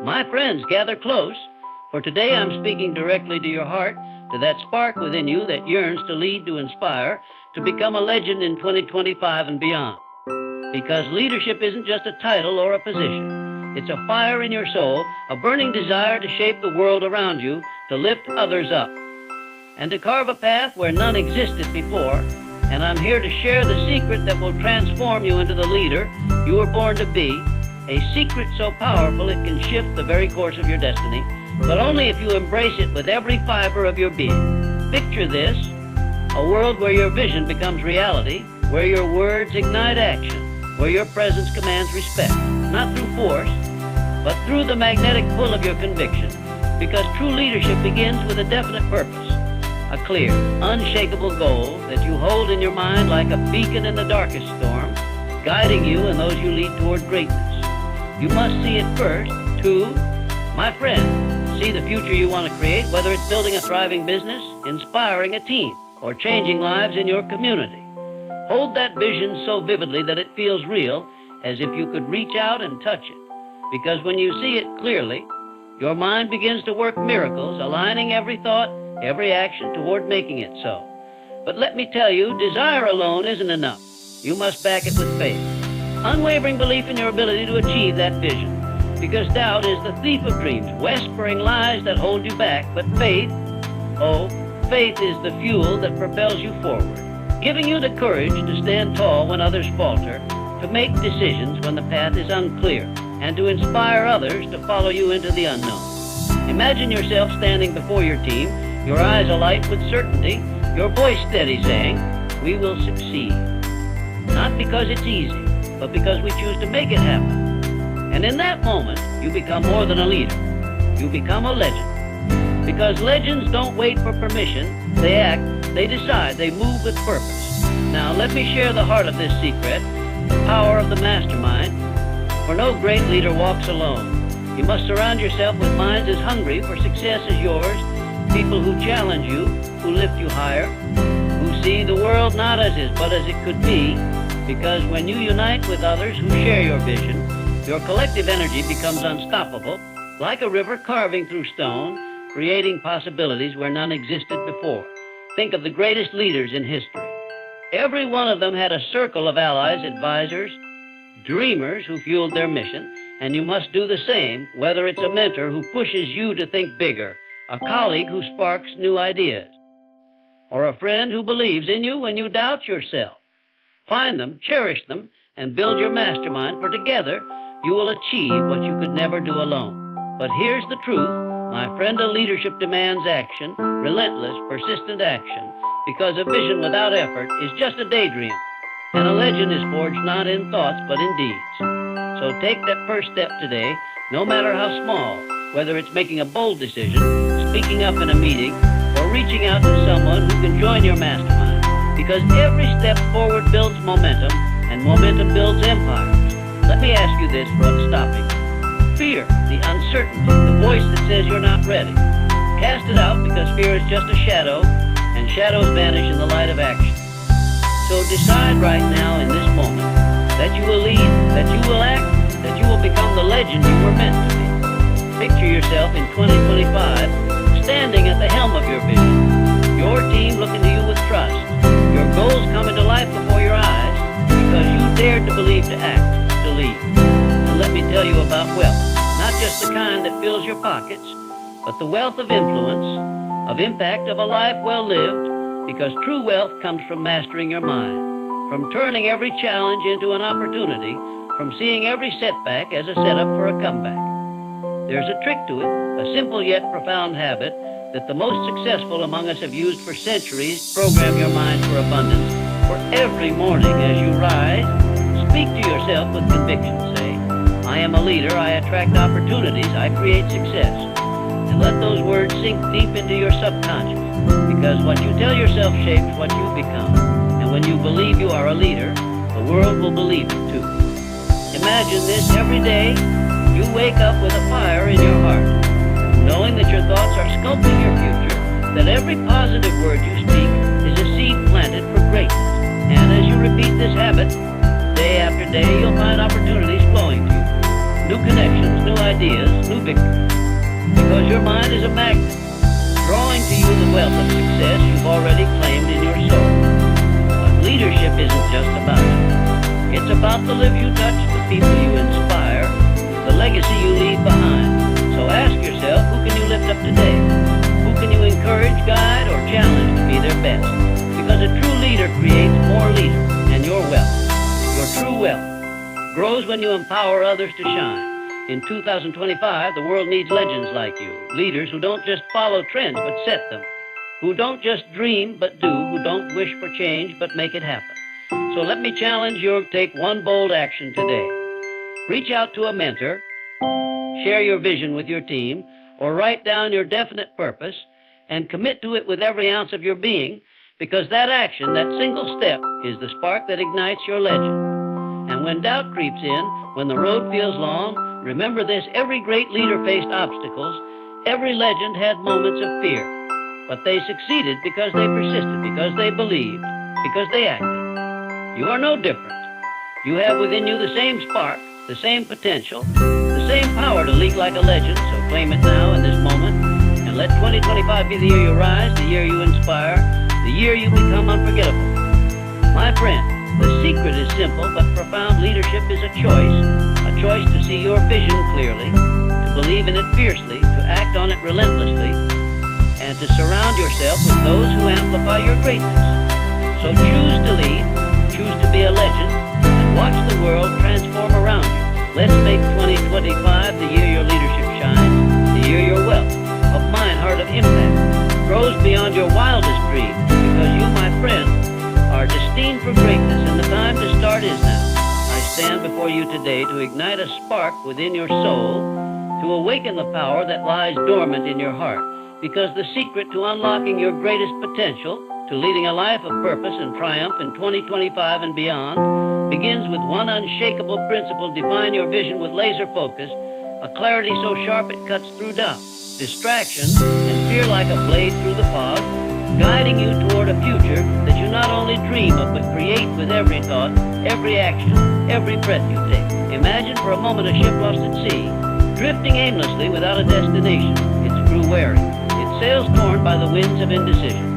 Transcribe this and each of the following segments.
My friends, gather close, for today I'm speaking directly to your heart, to that spark within you that yearns to lead, to inspire, to become a legend in 2025 and beyond. Because leadership isn't just a title or a position. It's a fire in your soul, a burning desire to shape the world around you, to lift others up, and to carve a path where none existed before. And I'm here to share the secret that will transform you into the leader you were born to be, a secret so powerful it can shift the very course of your destiny, but only if you embrace it with every fiber of your being. Picture this, a world where your vision becomes reality, where your words ignite action, where your presence commands respect, not through force, but through the magnetic pull of your conviction, because true leadership begins with a definite purpose, a clear, unshakable goal that you hold in your mind like a beacon in the darkest storm, guiding you and those you lead toward greatness. You must see it first, too. My friend, see the future you want to create, whether it's building a thriving business, inspiring a team, or changing lives in your community. Hold that vision so vividly that it feels real, as if you could reach out and touch it. Because when you see it clearly, your mind begins to work miracles, aligning every thought, every action toward making it so. But let me tell you, desire alone isn't enough. You must back it with faith. Unwavering belief in your ability to achieve that vision. Because doubt is the thief of dreams, whispering lies that hold you back. But faith, faith is the fuel that propels you forward, giving you the courage to stand tall when others falter, to make decisions when the path is unclear, and to inspire others to follow you into the unknown. Imagine yourself standing before your team, your eyes alight with certainty, your voice steady saying, "We will succeed." Not because it's easy, but because we choose to make it happen. And in that moment, you become more than a leader. You become a legend. Because legends don't wait for permission. They act, they decide, they move with purpose. Now, let me share the heart of this secret, the power of the mastermind. For no great leader walks alone. You must surround yourself with minds as hungry for success as yours, people who challenge you, who lift you higher, who see the world not as is, but as it could be. Because when you unite with others who share your vision, your collective energy becomes unstoppable, like a river carving through stone, creating possibilities where none existed before. Think of the greatest leaders in history. Every one of them had a circle of allies, advisors, dreamers who fueled their mission, and you must do the same, whether it's a mentor who pushes you to think bigger, a colleague who sparks new ideas, or a friend who believes in you when you doubt yourself. Find them, cherish them, and build your mastermind, for together you will achieve what you could never do alone. But here's the truth, my friend, a leadership demands action, relentless, persistent action, because a vision without effort is just a daydream, and a legend is forged not in thoughts but in deeds. So take that first step today, no matter how small, whether it's making a bold decision, speaking up in a meeting, or reaching out to someone who can join your mastermind. Because every step forward builds momentum, and momentum builds empires. Let me ask you this, what's stopping you? Fear, the uncertainty, the voice that says you're not ready. Cast it out, because fear is just a shadow, and shadows vanish in the light of action. So decide right now in this moment that you will lead, that you will act, that you will become the legend you were meant to be. Picture yourself in 2025, standing at the helm of your vision. Your team looking to you with trust. Your goals coming to life before your eyes because you dared to believe, to act, to lead. And let me tell you about wealth. Not just the kind that fills your pockets, but the wealth of influence, of impact, of a life well lived, because true wealth comes from mastering your mind, from turning every challenge into an opportunity, from seeing every setback as a setup for a comeback. There's a trick to it, a simple yet profound habit that the most successful among us have used for centuries. Program your mind for abundance. For every morning as you rise, speak to yourself with conviction. Say, I am a leader, I attract opportunities, I create success. And let those words sink deep into your subconscious, because what you tell yourself shapes what you become. And when you believe you are a leader, the world will believe it too. Imagine this every day. You wake up with a fire in your heart, knowing that your thoughts are sculpting your future, that every positive word you speak is a seed planted for greatness. And as you repeat this habit, day after day, you'll find opportunities flowing to you. New connections, new ideas, new victory. Because your mind is a magnet, drawing to you the wealth of success you've already claimed in your soul. But leadership isn't just about you. It's about the lives you touch, the people you inspire, the legacy you leave behind. So ask yourself, who can you lift up today? Who can you encourage, guide, or challenge to be their best? Because a true leader creates more leaders, and your wealth, your true wealth, grows when you empower others to shine. In 2025, the world needs legends like you, leaders who don't just follow trends but set them, who don't just dream but do, who don't wish for change but make it happen. So let me challenge you to take one bold action today. Reach out to a mentor, share your vision with your team, or write down your definite purpose and commit to it with every ounce of your being, because that action, that single step, is the spark that ignites your legend. And when doubt creeps in, when the road feels long, remember this: every great leader faced obstacles, every legend had moments of fear. But they succeeded because they persisted, because they believed, because they acted. You are no different. You have within you the same spark, the same potential, the same power to leak like a legend, so claim it now in this moment, and let 2025 be the year you rise, the year you inspire, the year you become unforgettable. My friend, the secret is simple, but profound leadership is a choice to see your vision clearly, to believe in it fiercely, to act on it relentlessly, and to surround yourself with those who amplify your greatness. So choose to lead, choose to be a legend, and watch the world transform around you. Let's make 2025 the year your leadership shines, the year your wealth of mind, heart, of impact grows beyond your wildest dreams, because you, my friend, are destined for greatness, and the time to start is now. I stand before you today to ignite a spark within your soul, to awaken the power that lies dormant in your heart, because the secret to unlocking your greatest potential, to leading a life of purpose and triumph in 2025 and beyond, begins with one unshakable principle: define your vision with laser focus, a clarity so sharp it cuts through doubt, distraction, and fear like a blade through the fog, guiding you toward a future that you not only dream of, but create with every thought, every action, every breath you take. Imagine for a moment a ship lost at sea, drifting aimlessly without a destination, its crew weary, its sails torn by the winds of indecision.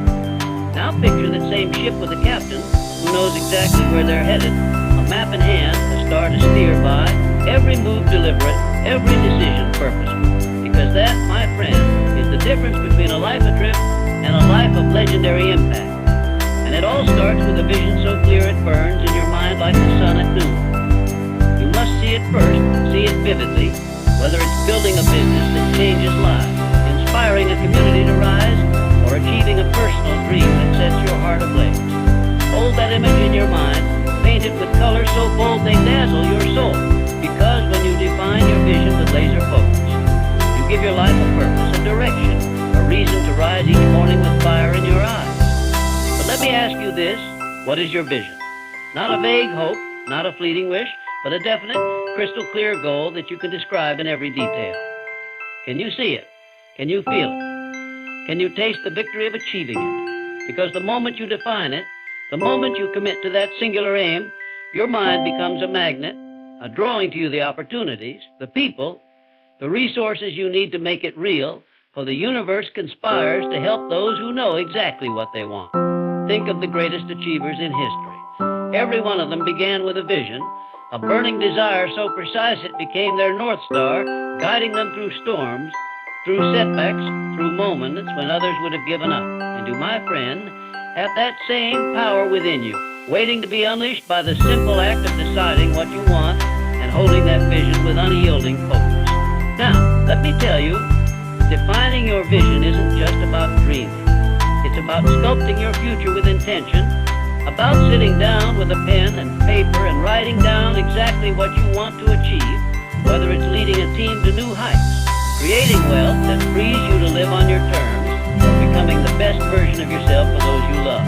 Now picture that same ship with a captain who knows exactly where they're headed, a map in hand, a star to steer by, every move deliberate, every decision purposeful. Because that, my friend, is the difference between a life adrift and a life of legendary impact. And it all starts with a vision so clear it burns in your mind like the sun at noon. You must see it first, see it vividly, whether it's building a business that changes lives, inspiring a community to rise, or achieving a personal dream that sets your heart ablaze. Hold that image in your mind, paint it with colors so bold they dazzle your soul, because when you define your vision with laser focus, you give your life a purpose, a direction, a reason to rise each morning with fire in your eyes. But let me ask you this: what is your vision? Not a vague hope, not a fleeting wish, but a definite, crystal clear goal that you can describe in every detail. Can you see it? Can you feel it? Can you taste the victory of achieving it? Because the moment you define it, the moment you commit to that singular aim, your mind becomes a magnet, drawing to you the opportunities, the people, the resources you need to make it real, for the universe conspires to help those who know exactly what they want. Think of the greatest achievers in history. Every one of them began with a vision, a burning desire so precise it became their North Star, guiding them through storms, through setbacks, through moments when others would have given up. And you, my friend, have that same power within you, waiting to be unleashed by the simple act of deciding what you want and holding that vision with unyielding focus. Now, let me tell you, defining your vision isn't just about dreaming. It's about sculpting your future with intention, about sitting down with a pen and paper and writing down exactly what you want to achieve, whether it's leading a team to new heights, creating wealth that frees you to live on your terms, or becoming the best version of yourself for those you love.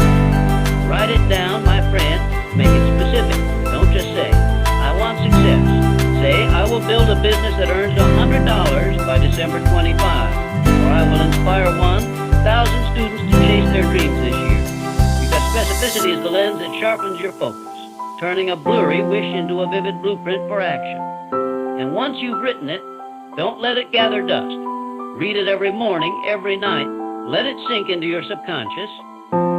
Write it down, my friend. Make it specific. Don't just say, I want success. Say, I will build a business that earns $100 by December 25, or I will inspire 1,000 students to chase their dreams this year. Because specificity is the lens that sharpens your focus, turning a blurry wish into a vivid blueprint for action. And once you've written it, Don't let it gather dust. Read it every morning, every night. Let it sink into your subconscious.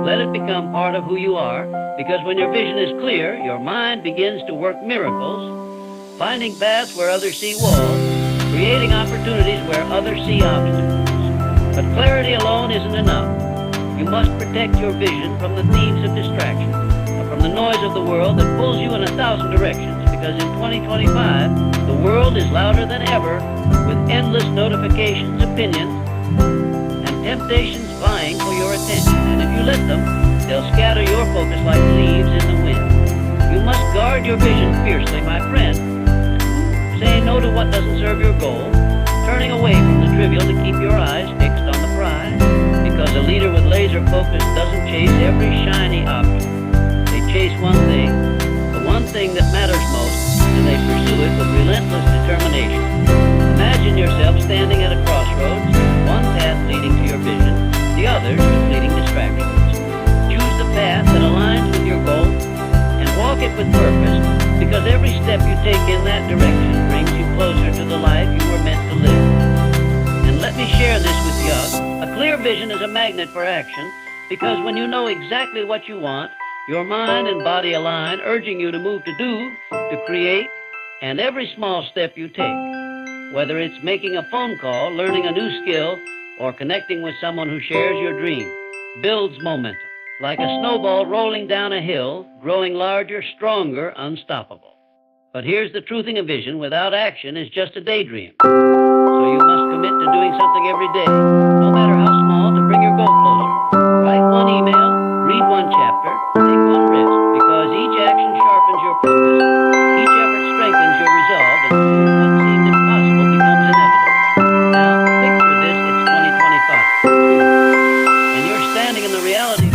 Let it become part of who you are, because when your vision is clear, your mind begins to work miracles, finding paths where others see walls, creating opportunities where others see obstacles. But clarity alone isn't enough. You must protect your vision from the thieves of distraction, from the noise of the world that pulls you in 1,000 directions, because in 2025, the world is louder than ever, with endless notifications, opinions, and temptations vying for your attention. And if you let them, they'll scatter your focus like leaves in the wind. You must guard your vision fiercely, my friend. Say no to what doesn't serve your goal, turning away from the trivial to keep your eyes fixed on the prize. Because a leader with laser focus doesn't chase every shiny object. They chase one thing, the one thing that matters most, and they pursue it with relentless determination. Imagine yourself standing at a crossroads, one path leading to your vision, the other to fleeting distractions. Choose the path that aligns with your goal and walk it with purpose, because every step you take in that direction brings you closer to the life you were meant to live. And let me share this with you. A clear vision is a magnet for action, because when you know exactly what you want, your mind and body align, urging you to move to do, to create, and every small step you take, whether it's making a phone call, learning a new skill, or connecting with someone who shares your dream, builds momentum. Like a snowball rolling down a hill, growing larger, stronger, unstoppable. But here's the truth: a vision without action is just a daydream. So you must commit to doing something every day, no matter how small, to bring your goal closer. Write one email, read one chapter, take one risk, because each action sharpens your focus, each effort strengthens your resolve, and soon what seemed impossible becomes inevitable. Now, picture this, it's 2025, and you're standing in the reality.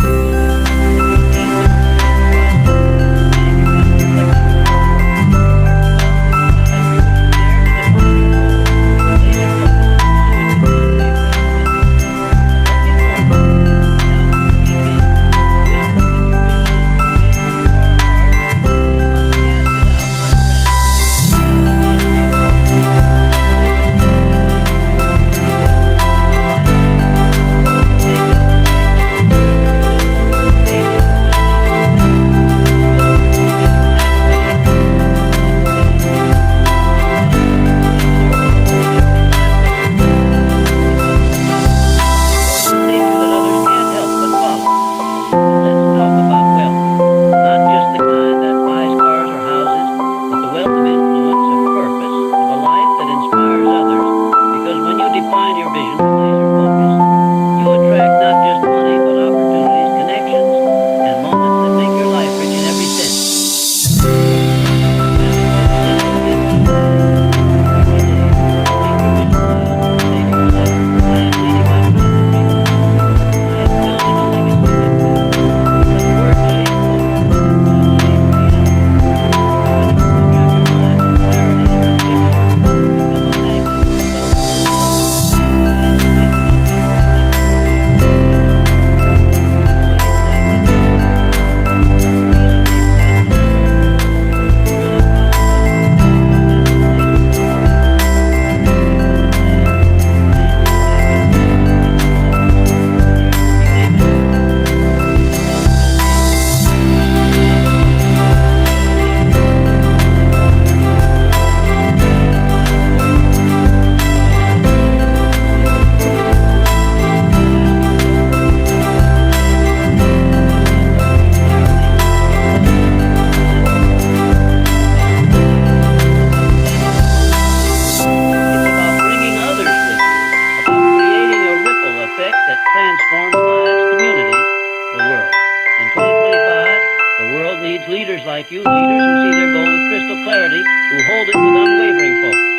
Like you, leaders who see their goal with crystal clarity, who hold it with unwavering focus,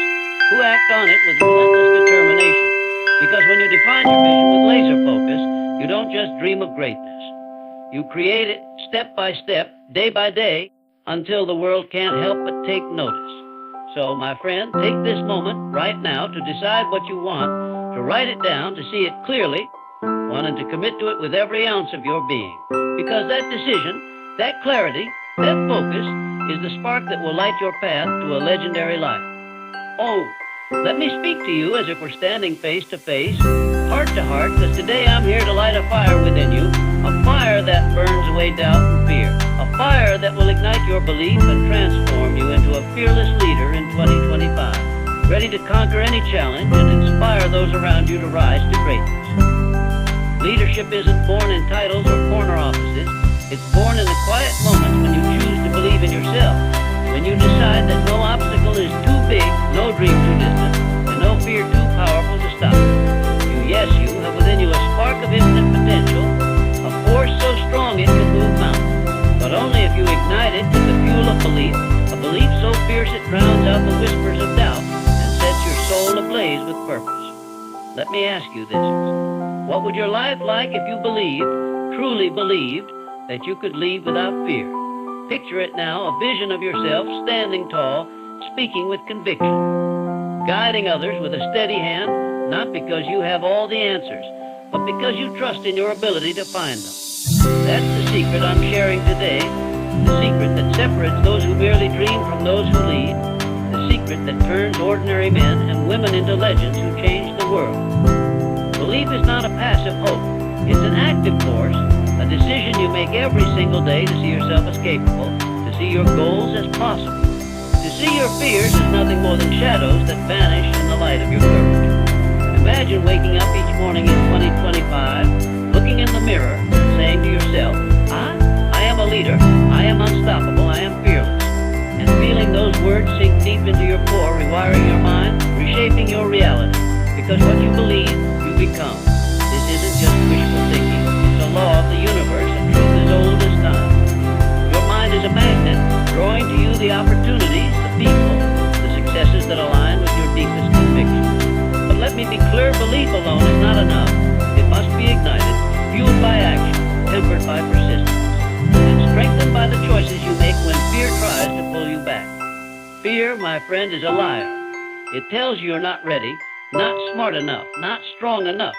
who act on it with relentless determination. Because when you define your vision with laser focus, you don't just dream of greatness. You create it step by step, day by day, until the world can't help but take notice. So, my friend, take this moment right now to decide what you want, to write it down, to see it clearly, and to commit to it with every ounce of your being. Because that decision, that clarity, that focus is the spark that will light your path to a legendary life. Oh, Let me speak to you as if we're standing face to face, heart to heart, because today I'm here to light a fire within you, a fire that burns away doubt and fear, a fire that will ignite your belief and transform you into a fearless leader in 2025, ready to conquer any challenge and inspire those around you to rise to greatness. Leadership isn't born in titles or corner offices. It's born in the quiet moments when you choose to believe in yourself, when you decide that no obstacle is too big, no dream too distant, and no fear too powerful to stop. You have within you a spark of infinite potential, a force so strong it can move mountains, but only if you ignite it with the fuel of belief, a belief so fierce it drowns out the whispers of doubt and sets your soul ablaze with purpose. Let me ask you this. What would your life like if you believed, truly believed, that you could lead without fear? Picture it now, a vision of yourself standing tall, speaking with conviction, guiding others with a steady hand, not because you have all the answers, but because you trust in your ability to find them. That's the secret I'm sharing today, the secret that separates those who merely dream from those who lead, the secret that turns ordinary men and women into legends who change the world. Belief is not a passive hope. It's an active force, a decision you make every single day to see yourself as capable, to see your goals as possible, to see your fears as nothing more than shadows that vanish in the light of your courage. Imagine waking up each morning in 2025, looking in the mirror, saying to yourself, I am a leader, I am unstoppable, I am fearless, and feeling those words sink deep into your core, rewiring your mind, reshaping your reality, because what you believe, you become. This isn't just wishful thinking. It's a law of the universe, a truth as old as time. Your mind is a magnet, drawing to you the opportunities, the people, the successes that align with your deepest convictions. But let me be clear, belief alone is not enough. It must be ignited, fueled by action, tempered by persistence, and strengthened by the choices you make when fear tries to pull you back. Fear, my friend, is a liar. It tells you you're not ready, not smart enough, not strong enough.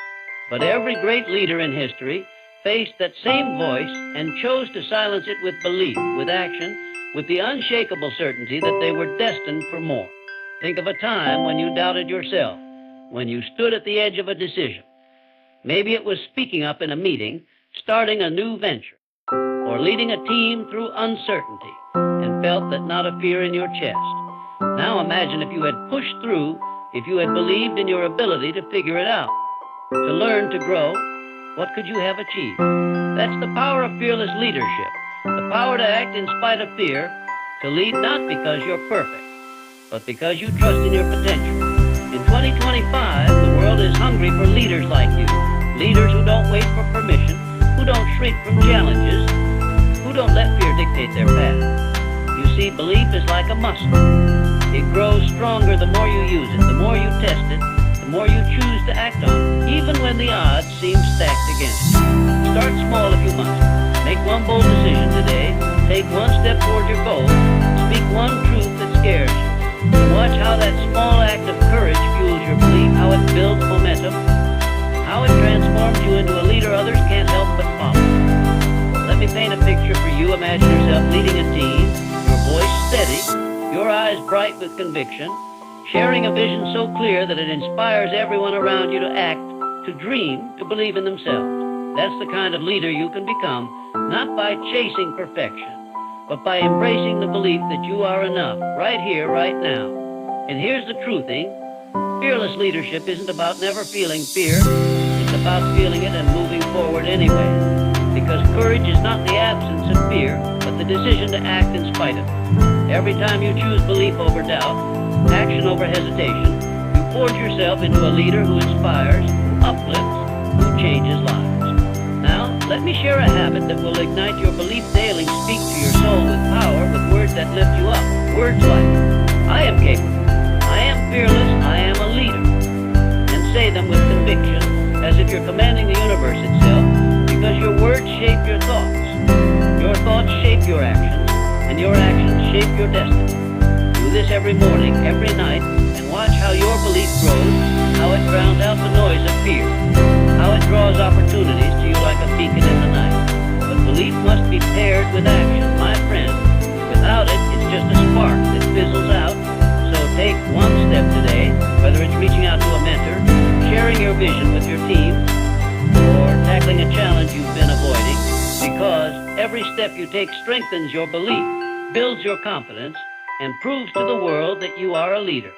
But every great leader in history faced that same voice and chose to silence it with belief, with action, with the unshakable certainty that they were destined for more. Think of a time when you doubted yourself, when you stood at the edge of a decision. Maybe it was speaking up in a meeting, starting a new venture, or leading a team through uncertainty and felt that not a fear in your chest. Now imagine if you had pushed through, if you had believed in your ability to figure it out, to learn, to grow, what could you have achieved? That's the power of fearless leadership, the power to act in spite of fear, to lead not because you're perfect, but because you trust in your potential. In 2025, the world is hungry for leaders like you, leaders who don't wait for permission, who don't shrink from challenges, who don't let fear dictate their path. You see, belief is like a muscle. It grows stronger the more you use it, the more you test it, the more you choose to act on it, even when the odds seem stacked against you. Start small if you must. Make one bold decision today. Take one step toward your goal. Speak one truth that scares you. And watch how that small act of courage fuels your belief, how it builds momentum, how it transforms you into a leader others can't help but follow. Let me paint a picture for you. Imagine yourself leading a team, your voice steady, your eyes bright with conviction, sharing a vision so clear that it inspires everyone around you to act, to dream, to believe in themselves. That's the kind of leader you can become, not by chasing perfection, but by embracing the belief that you are enough, right here, right now. And here's the true thing. Fearless leadership isn't about never feeling fear. It's about feeling it and moving forward anyway. Because courage is not the absence of fear, but the decision to act in spite of it. Every time you choose belief over doubt, action over hesitation, you forge yourself into a leader who inspires, who uplifts, who changes lives. Now, let me share a habit that will ignite your belief daily. Speak to your soul with power, with words that lift you up. Words like, I am capable, I am fearless, I am a leader. And say them with conviction, as if you're commanding the universe itself, because your words shape your thoughts shape your actions, and your actions shape your destiny. Do this every morning, every night, and watch how your belief grows, how it drowns out the noise of fear, how it draws opportunities to you like a beacon in the night. But belief must be paired with action, my friend. Without it, it's just a spark that fizzles out. So take one step today, whether it's reaching out to a mentor, sharing your vision with your team, or tackling a challenge you've been avoiding, because every step you take strengthens your belief, builds your confidence, and proves to the world that you are a leader.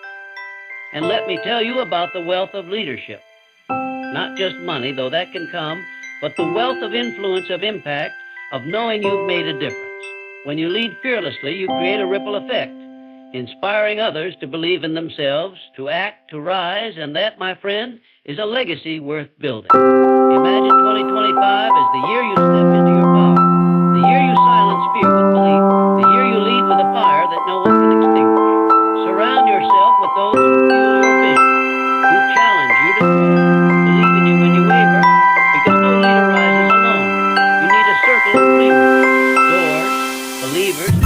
And let me tell you about the wealth of leadership. Not just money, though that can come, but the wealth of influence, of impact, of knowing you've made a difference. When you lead fearlessly, you create a ripple effect, inspiring others to believe in themselves, to act, to rise, and that, my friend, is a legacy worth building. Imagine 2025 as the year you step into your power, the year you silence fear with belief, the year you lead with a fire that no one can extinguish. Surround yourself with those who fuel your vision, who challenge you to grow, believe in you when you waver, because no leader rises alone. You need a circle of dreamers, doors, believers,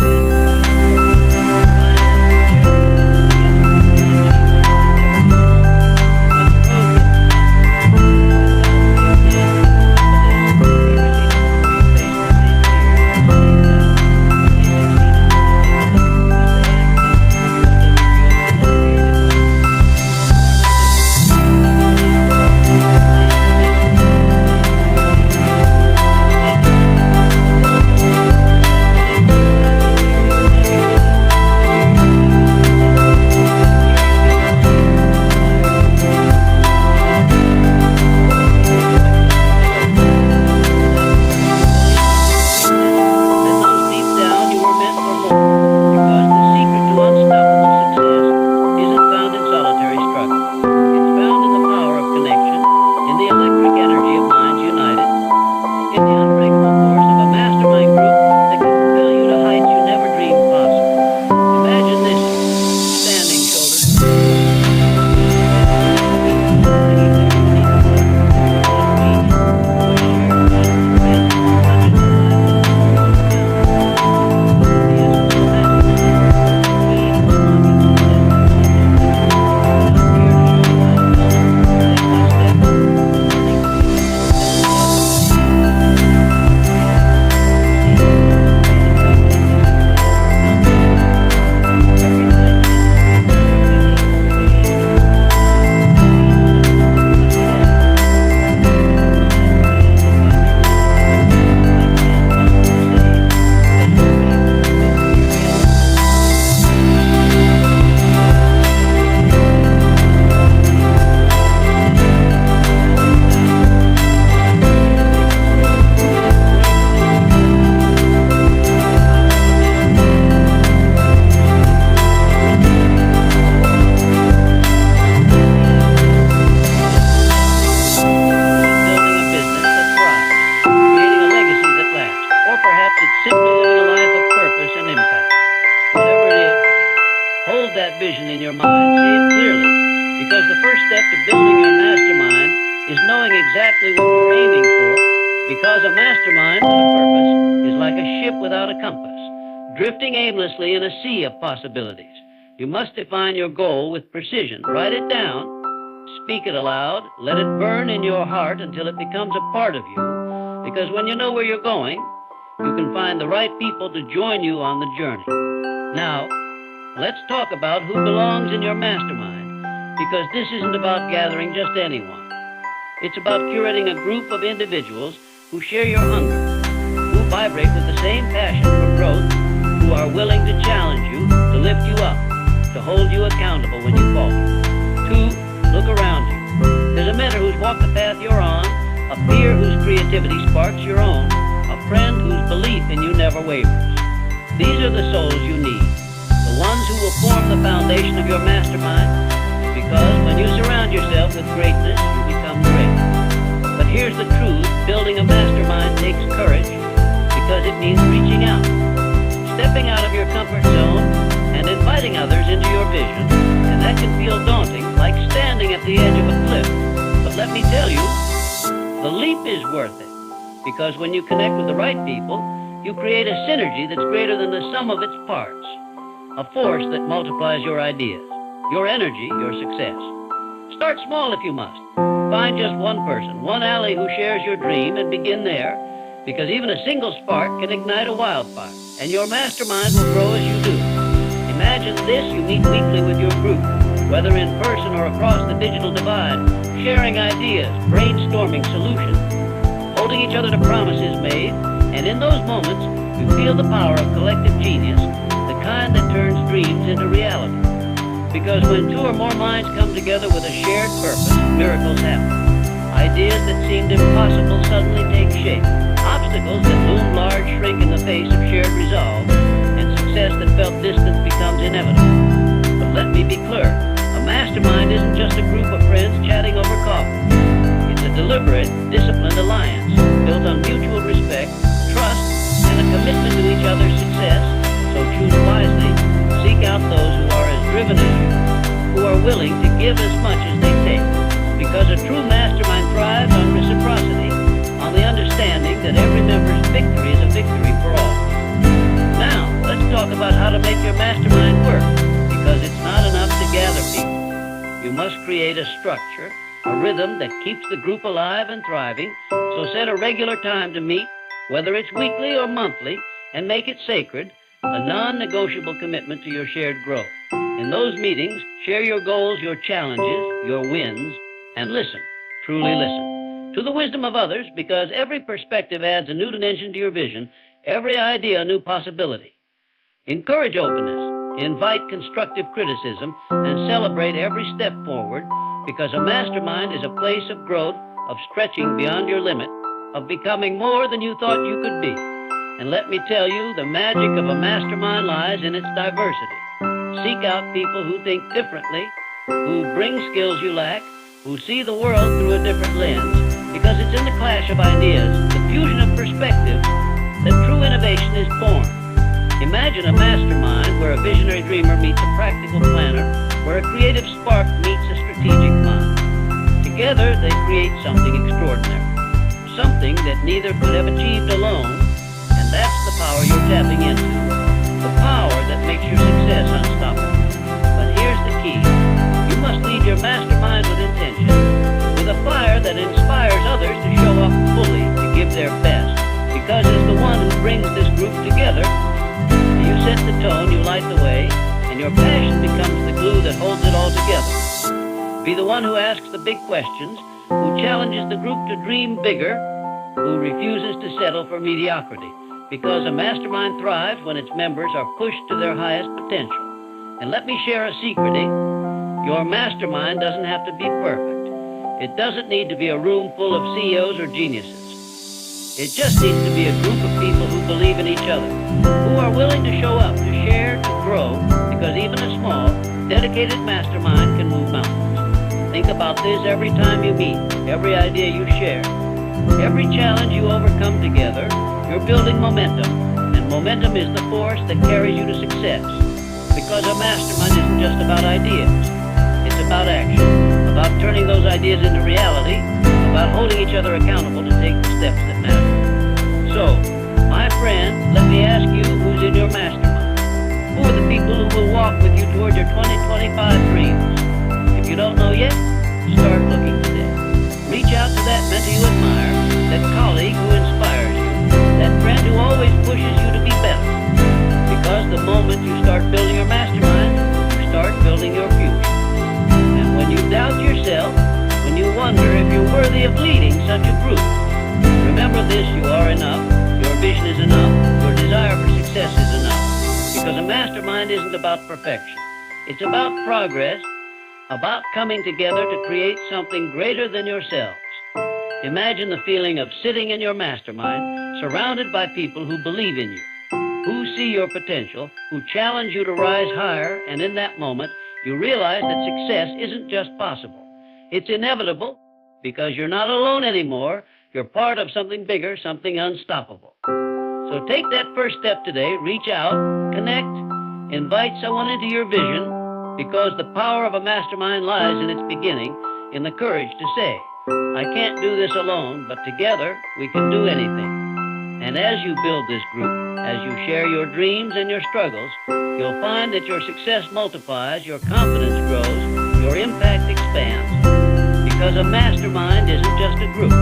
in the unbreakable force of a mastermind group that can propel you to heights you never dreamed possible. Imagine this, standing shoulder to that vision in your mind. See it clearly, because the first step to building your mastermind is knowing exactly what you're aiming for, because a mastermind with a purpose is like a ship without a compass, drifting aimlessly in a sea of possibilities. You must define your goal with precision. Write it down, speak it aloud, let it burn in your heart until it becomes a part of you, because when you know where you're going, you can find the right people to join you on the journey. Now, let's talk about who belongs in your mastermind, because this isn't about gathering just anyone. It's about curating a group of individuals who share your hunger, who vibrate with the same passion for growth, who are willing to challenge you, to lift you up, to hold you accountable when you falter. 2, look around you. There's a mentor who's walked the path you're on, a peer whose creativity sparks your own, a friend whose belief in you never wavers. These are the souls you need. The ones who will form the foundation of your mastermind, because when you surround yourself with greatness, you become great. But here's the truth, building a mastermind takes courage, because it means reaching out, stepping out of your comfort zone, and inviting others into your vision, and that can feel daunting, like standing at the edge of a cliff. But let me tell you, the leap is worth it, because when you connect with the right people, you create a synergy that's greater than the sum of its parts. A force that multiplies your ideas, your energy, your success. Start small if you must. Find just one person, one ally who shares your dream, and begin there, because even a single spark can ignite a wildfire, and your mastermind will grow as you do. Imagine this, you meet weekly with your group. whether in person or across the digital divide, sharing ideas, brainstorming solutions, holding each other to promises made, and in those moments, you feel the power of collective genius, the kind that turns dreams into reality. Because when two or more minds come together with a shared purpose, miracles happen. Ideas that seemed impossible suddenly take shape. Obstacles that loom large shrink in the face of shared resolve, and success that felt distant becomes inevitable. But let me be clear, a mastermind isn't just a group of friends chatting over coffee. It's a deliberate, disciplined alliance built on mutual respect, trust, and a commitment to each other's success. So choose wisely, seek out those who are as driven as you, who are willing to give as much as they take. Because a true mastermind thrives on reciprocity, on the understanding that every member's victory is a victory for all. Now, let's talk about how to make your mastermind work, because it's not enough to gather people. You must create a structure, a rhythm that keeps the group alive and thriving, so set a regular time to meet, whether it's weekly or monthly, and make it sacred, a non-negotiable commitment to your shared growth. In those meetings, share your goals, your challenges, your wins, and listen, truly listen, to the wisdom of others, because every perspective adds a new dimension to your vision, every idea a new possibility. Encourage openness, invite constructive criticism, and celebrate every step forward, because a mastermind is a place of growth, of stretching beyond your limit, of becoming more than you thought you could be. And let me tell you, the magic of a mastermind lies in its diversity. Seek out people who think differently, who bring skills you lack, who see the world through a different lens, because it's in the clash of ideas, the fusion of perspectives, that true innovation is born. Imagine a mastermind where a visionary dreamer meets a practical planner, where a creative spark meets a strategic mind. Together, they create something extraordinary, something that neither could have achieved alone, and that's the power you're tapping into, the power that makes your success unstoppable. But here's the key. You must lead your mastermind with intention, with a fire that inspires others to show up fully, to give their best. Because as the one who brings this group together, you set the tone, you light the way, and your passion becomes the glue that holds it all together. Be the one who asks the big questions, who challenges the group to dream bigger, who refuses to settle for mediocrity. Because a mastermind thrives when its members are pushed to their highest potential. And let me share a secret, Your mastermind doesn't have to be perfect. It doesn't need to be a room full of CEOs or geniuses. It just needs to be a group of people who believe in each other, who are willing to show up, to share, to grow, because even a small, dedicated mastermind can move mountains. Think about this every time you meet, every idea you share, every challenge you overcome together. You're building momentum, and momentum is the force that carries you to success. Because a mastermind isn't just about ideas. It's about action, about turning those ideas into reality, about holding each other accountable to take the steps that matter. So, my friend, let me ask you, who's in your mastermind? Who are the people who will walk with you toward your 2025 dreams? If you don't know yet, start looking today. Reach out to that mentor you admire, that colleague who inspires you, that friend who always pushes you to be better. Because the moment you start building your mastermind, you start building your future. And when you doubt yourself, when you wonder if you're worthy of leading such a group, remember this: you are enough, your vision is enough, your desire for success is enough. Because a mastermind isn't about perfection. It's about progress, about coming together to create something greater than yourselves. Imagine the feeling of sitting in your mastermind, surrounded by people who believe in you, who see your potential, who challenge you to rise higher, and in that moment, you realize that success isn't just possible. It's inevitable, because you're not alone anymore. You're part of something bigger, something unstoppable. So take that first step today, reach out, connect, invite someone into your vision, because the power of a mastermind lies in its beginning, in the courage to say, I can't do this alone, but together we can do anything. And as you build this group, as you share your dreams and your struggles, you'll find that your success multiplies, your confidence grows, your impact expands. Because a mastermind isn't just a group,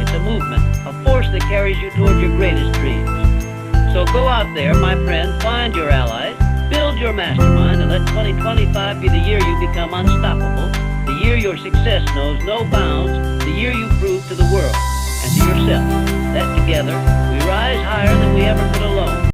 it's a movement, a force that carries you toward your greatest dreams. So go out there, my friend, find your allies, Build your mastermind and let 2025 be the year you become unstoppable, the year your success knows no bounds, the year you prove to the world and to yourself that together we rise higher than we ever could alone.